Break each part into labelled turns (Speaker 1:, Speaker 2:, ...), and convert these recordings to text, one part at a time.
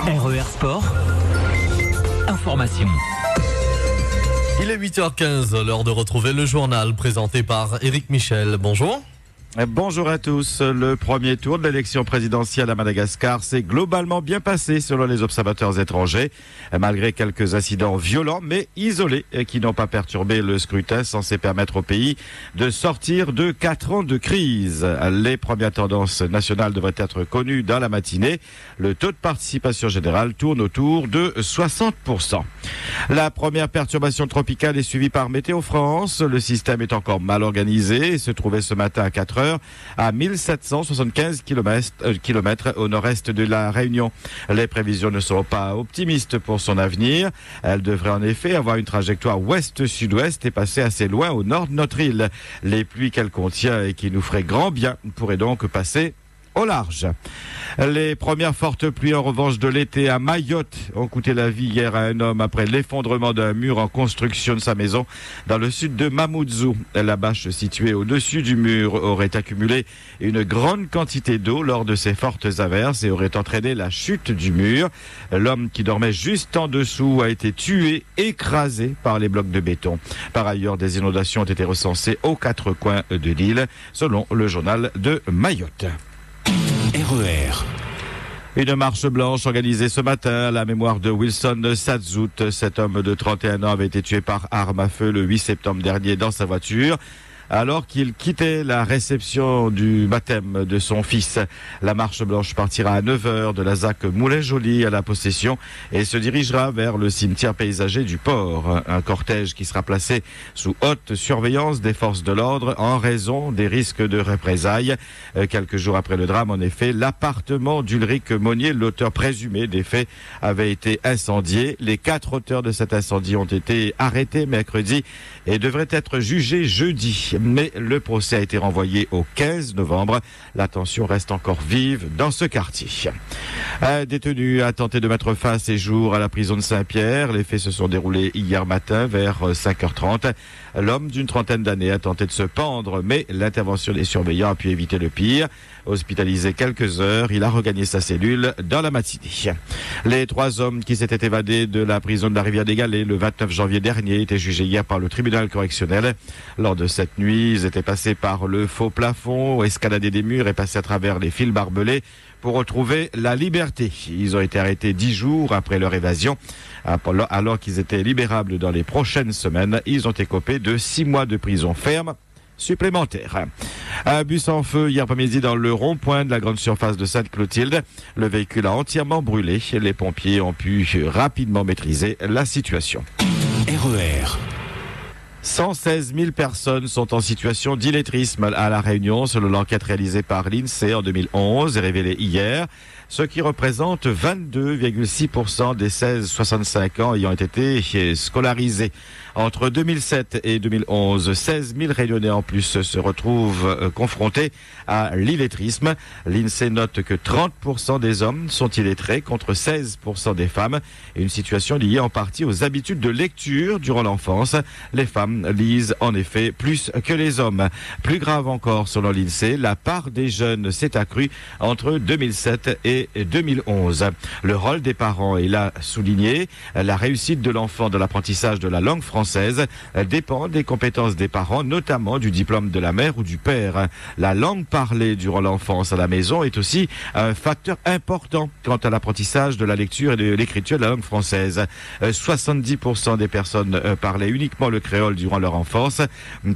Speaker 1: RER Sport, information.
Speaker 2: Il est 8h15, l'heure de retrouver le journal présenté par Éric Michel. Bonjour.
Speaker 3: Bonjour à tous. Le premier tour de l'élection présidentielle à Madagascar s'est globalement bien passé selon les observateurs étrangers, malgré quelques incidents violents mais isolés qui n'ont pas perturbé le scrutin censé permettre au pays de sortir de 4 ans de crise. Les premières tendances nationales devraient être connues dans la matinée. Le taux de participation générale tourne autour de 60%. La première perturbation tropicale est suivie par Météo France. Le système est encore mal organisé et se trouvait ce matin à 4 heures à 1775 km au nord-est de la Réunion. Les prévisions ne sont pas optimistes pour son avenir. Elle devrait en effet avoir une trajectoire ouest-sud-ouest et passer assez loin au nord de notre île. Les pluies qu'elle contient et qui nous feraient grand bien pourraient donc passer au large. Les premières fortes pluies en revanche de l'été à Mayotte ont coûté la vie hier à un homme après l'effondrement d'un mur en construction de sa maison dans le sud de Mamoudzou. La bâche située au-dessus du mur aurait accumulé une grande quantité d'eau lors de ces fortes averses et aurait entraîné la chute du mur. L'homme qui dormait juste en dessous a été tué, écrasé par les blocs de béton. Par ailleurs, des inondations ont été recensées aux 4 coins de l'île, selon le journal de Mayotte.
Speaker 1: RER.
Speaker 3: Une marche blanche organisée ce matin à la mémoire de Wilson Sadzout. Cet homme de 31 ans avait été tué par arme à feu le 8 septembre dernier dans sa voiture, alors qu'il quittait la réception du baptême de son fils. La marche blanche partira à 9h de la ZAC Moulin-Joly à la Possession et se dirigera vers le cimetière paysager du port. Un cortège qui sera placé sous haute surveillance des forces de l'ordre en raison des risques de représailles. Quelques jours après le drame, en effet, l'appartement d'Ulrich Monnier, l'auteur présumé des faits, avait été incendié. Les 4 auteurs de cet incendie ont été arrêtés mercredi et devraient être jugés jeudi. Mais le procès a été renvoyé au 15 novembre. La tension reste encore vive dans ce quartier. Un détenu a tenté de mettre fin à ses jours à la prison de Saint-Pierre. Les faits se sont déroulés hier matin vers 5h30. L'homme d'une trentaine d'années a tenté de se pendre, mais l'intervention des surveillants a pu éviter le pire. Hospitalisé quelques heures, il a regagné sa cellule dans la matinée. Les 3 hommes qui s'étaient évadés de la prison de la Rivière-des-Galets le 29 janvier dernier étaient jugés hier par le tribunal correctionnel. Lors de cette nuit, ils étaient passés par le faux plafond, escaladé des murs et passés à travers les fils barbelés pour retrouver la liberté. Ils ont été arrêtés 10 jours après leur évasion. Alors qu'ils étaient libérables dans les prochaines semaines, ils ont écopé de 6 mois de prison ferme supplémentaire. Un bus en feu hier après-midi dans le rond-point de la grande surface de Sainte-Clotilde. Le véhicule a entièrement brûlé. Les pompiers ont pu rapidement maîtriser la situation.
Speaker 1: RER.
Speaker 3: 116 000 personnes sont en situation d'illettrisme à La Réunion, selon l'enquête réalisée par l'INSEE en 2011 et révélée hier, ce qui représente 22,6% des 16-65 ans ayant été scolarisés. Entre 2007 et 2011, 16 000 Réunionnais en plus se retrouvent confrontés à l'illettrisme. L'INSEE note que 30% des hommes sont illettrés contre 16% des femmes. Une situation liée en partie aux habitudes de lecture durant l'enfance. Les femmes lisent en effet plus que les hommes. Plus grave encore, selon l'INSEE, la part des jeunes s'est accrue entre 2007 et 2011. Le rôle des parents est là souligné. La réussite de l'enfant dans l'apprentissage de la langue française dépend des compétences des parents, notamment du diplôme de la mère ou du père. La langue parlée durant l'enfance à la maison est aussi un facteur important quant à l'apprentissage de la lecture et de l'écriture de la langue française. 70% des personnes parlaient uniquement le créole durant leur enfance.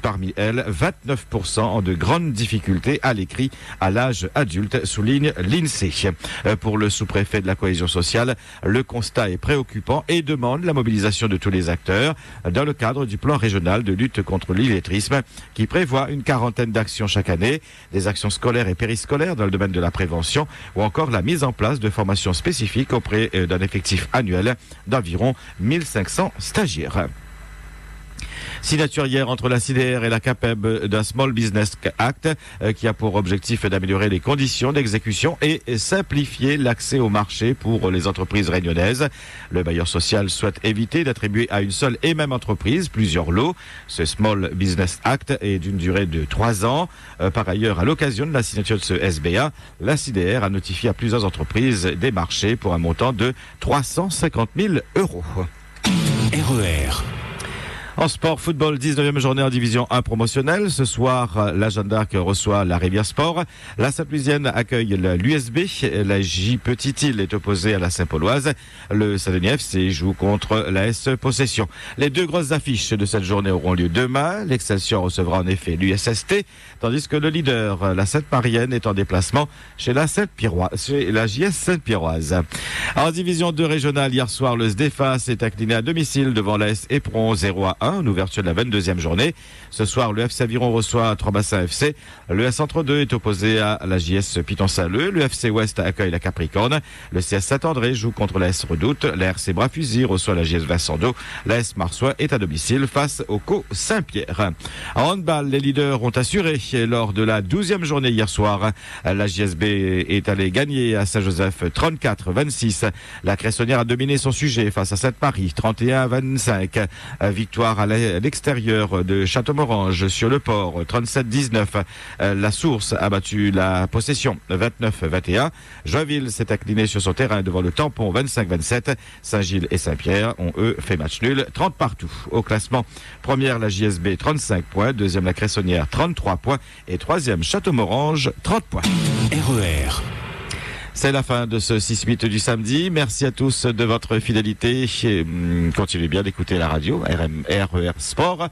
Speaker 3: Parmi elles, 29% ont de grandes difficultés à l'écrit à l'âge adulte, souligne l'INSEE. Pour le sous-préfet de la cohésion sociale, le constat est préoccupant et demande la mobilisation de tous les acteurs dans le cadre du plan régional de lutte contre l'illettrisme qui prévoit une 40aine d'actions chaque année, des actions scolaires et périscolaires dans le domaine de la prévention ou encore la mise en place de formations spécifiques auprès d'un effectif annuel d'environ 1500 stagiaires. Signature hier entre la CIDR et la CAPEB d'un Small Business Act qui a pour objectif d'améliorer les conditions d'exécution et simplifier l'accès au marché pour les entreprises réunionnaises. Le bailleur social souhaite éviter d'attribuer à une seule et même entreprise plusieurs lots. Ce Small Business Act est d'une durée de 3 ans. Par ailleurs, à l'occasion de la signature de ce SBA, la CIDR a notifié à plusieurs entreprises des marchés pour un montant de 350 000 euros.
Speaker 1: RER.
Speaker 3: En sport, football, 19e journée en division 1 promotionnelle. Ce soir, la Jeanne d'Arc reçoit la Rivière Sport. La Sainte-Louisienne accueille l'USB. La J Petite-Île est opposée à la Saint-Pauloise. Le Saint-Denis FC joue contre la S Possession. Les deux grosses affiches de cette journée auront lieu demain. L'Excelsior recevra en effet l'USST, tandis que le leader, la Sainte-Marienne, est en déplacement chez la JS Sainte-Pierroise. En division 2 régionale, hier soir, le SDEFA s'est incliné à domicile devant la S Éperon 0-1. En ouverture de la 22e journée. Ce soir, le FC Aviron reçoit Trois-Bassins FC. Le S Centre 2 est opposé à la JS Piton-Saleux. Le FC Ouest accueille la Capricorne. Le CS Saint-André joue contre la S Redoute. La RC Bras-Fusil reçoit la JS Vincent d'Eau. La S Marsois est à domicile face au Co Saint-Pierre. En handball, les leaders ont assuré lors de la 12e journée hier soir. La JSB est allée gagner à Saint-Joseph 34-26. La Cressonnière a dominé son sujet face à Sainte-Marie 31-25. Victoire à l'extérieur de Châteaumorange sur le port 37-19. La Source a battu la Possession 29-21. Joinville s'est incliné sur son terrain devant le Tampon 25-27. Saint-Gilles et Saint-Pierre ont eux fait match nul 30 partout. Au classement, première la JSB 35 points, deuxième la Cressonnière 33 points et troisième Châteaumorange 30 points.
Speaker 1: RER.
Speaker 3: C'est la fin de ce 6-8 du samedi. Merci à tous de votre fidélité. Continuez bien d'écouter la radio, RER Sport.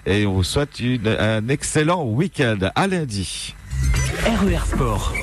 Speaker 3: Et on vous souhaite un excellent week-end. À lundi.
Speaker 1: RER Sport.